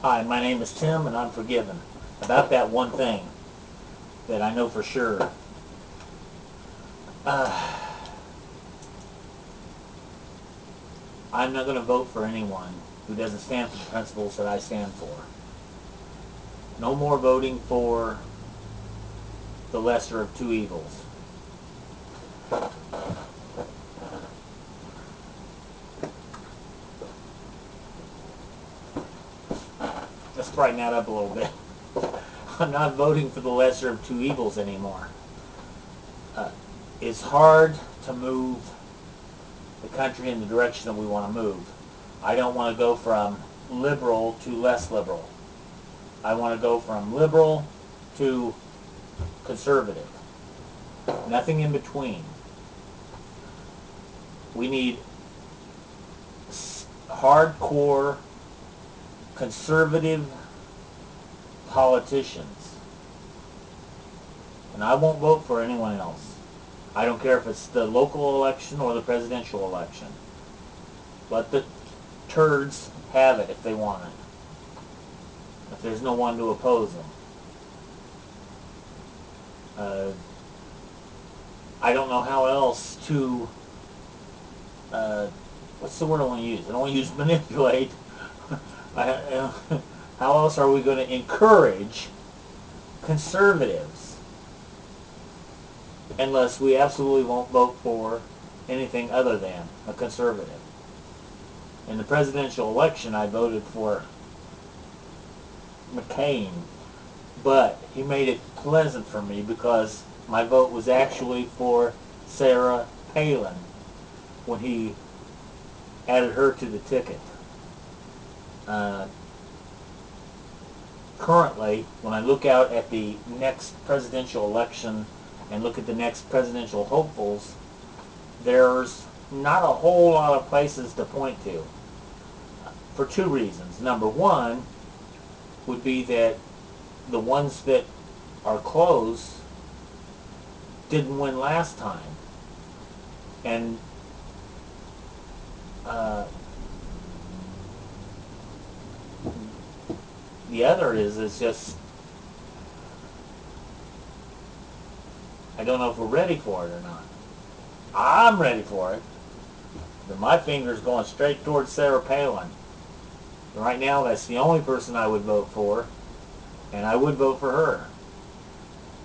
Hi, my name is Tim, and I'm forgiven. About that one thing that I know for sure. I'm not going to vote for anyone who doesn't stand for the principles that I stand for. No more voting for the lesser of two evils. Let's brighten that up a little bit. I'm not voting for the lesser of two evils anymore. It's hard to move the country in the direction that we want to move. I don't want to go from liberal to less liberal. I want to go from liberal to conservative. Nothing in between. We need hardcore conservative politicians. And I won't vote for anyone else. I don't care if it's the local election or the presidential election. Let the turds have it if they want it. If there's no one to oppose them. I don't know how else to, what's the word I want to use? I don't want to use manipulate. How else are we going to encourage conservatives? Unless we absolutely won't vote for anything other than a conservative. In the presidential election, I voted for McCain, but he made it pleasant for me because my vote was actually for Sarah Palin when he added her to the ticket. Currently, when I look out at the next presidential election and look at the next presidential hopefuls, there's not a whole lot of places to point to for two reasons. Number one would be that the ones that are close didn't win last time. And the other is just, I don't know if we're ready for it or not. I'm ready for it. But my finger's going straight towards Sarah Palin. Right now, that's the only person I would vote for, and I would vote for her.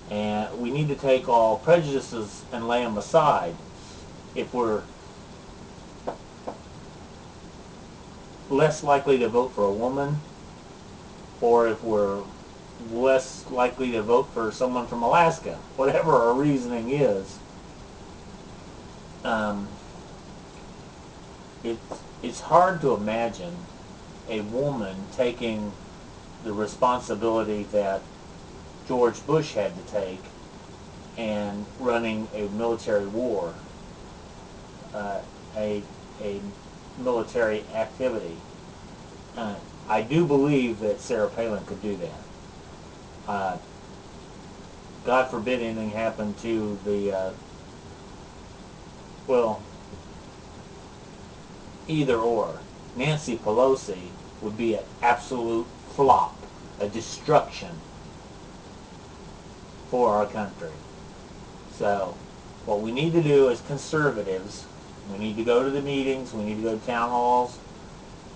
And we need to take all prejudices and lay them aside. If we're less likely to vote for a woman, or if we're less likely to vote for someone from Alaska, whatever our reasoning is, it's hard to imagine a woman taking the responsibility that George Bush had to take and running a military war, a military activity. I do believe that Sarah Palin could do that. God forbid anything happened to the, well, either or. Nancy Pelosi would be an absolute flop, a destruction for our country. So, what we need to do as conservatives, we need to go to the meetings, we need to go to town halls,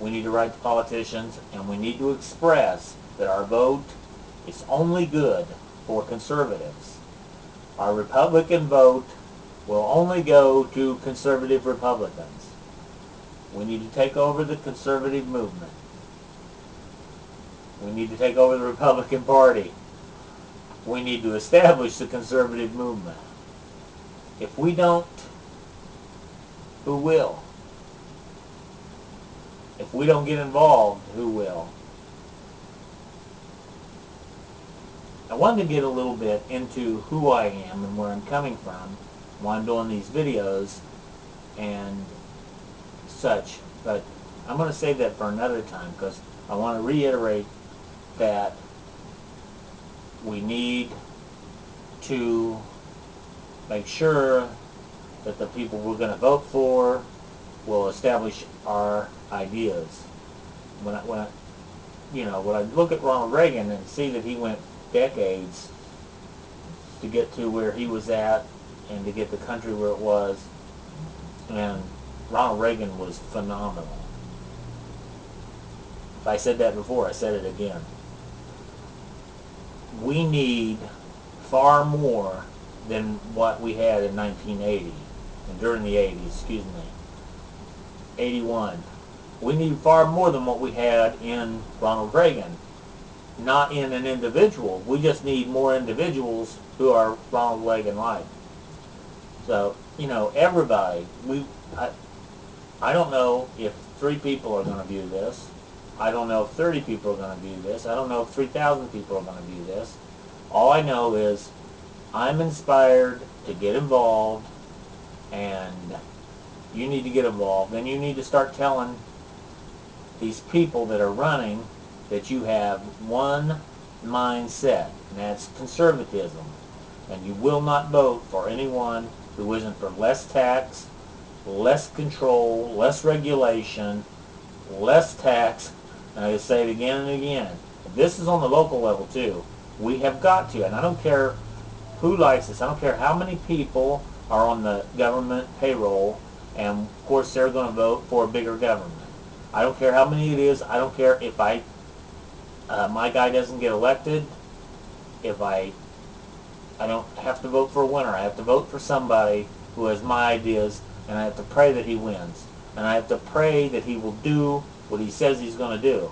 we need to write to politicians, and we need to express that our vote is only good for conservatives. Our Republican vote will only go to conservative Republicans. We need to take over the conservative movement. We need to take over the Republican Party. We need to establish the conservative movement. If we don't, who will? If we don't get involved, who will? I wanted to get a little bit into who I am and where I'm coming from while I'm doing these videos and such, but I'm going to save that for another time because I want to reiterate that we need to make sure that the people we're going to vote for will establish our ideas. when I look at Ronald Reagan and see that he went decades to get to where he was at and to get the country where it was, and Ronald Reagan was phenomenal. If I said that before, I said it again. We need far more than what we had in 1980, and during the 80s, excuse me, 81. We need far more than what we had in Ronald Reagan. Not in an individual. We just need more individuals who are Ronald Reagan-like. So, everybody, I don't know if 3 people are going to view this. I don't know if 30 people are going to view this. I don't know if 3,000 people are going to view this. All I know is I'm inspired to get involved, and you need to get involved. And you need to start telling these people that are running that you have one mindset, and that's conservatism. And you will not vote for anyone who isn't for less tax, less control, less regulation, less tax. And I say it again and again. This is on the local level too. We have got to, and I don't care who likes this. I don't care how many people are on the government payroll, and of course they're going to vote for a bigger government. I don't care how many it is. I don't care if my guy doesn't get elected. If I don't have to vote for a winner. I have to vote for somebody who has my ideas, and I have to pray that he wins. And I have to pray that he will do what he says he's going to do.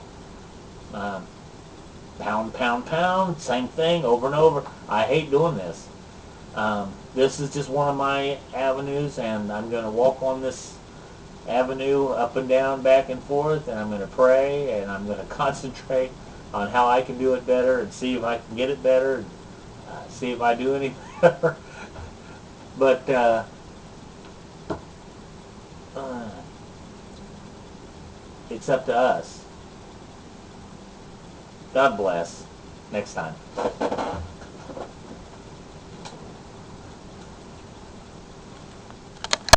Pound, pound, pound, same thing over and over. I hate doing this. This is just one of my avenues, and I'm going to walk on this avenue up and down, back and forth, and I'm going to pray, and I'm going to concentrate on how I can do it better and see if I can get it better, and see if I do any better. But it's up to us. God bless. Next time.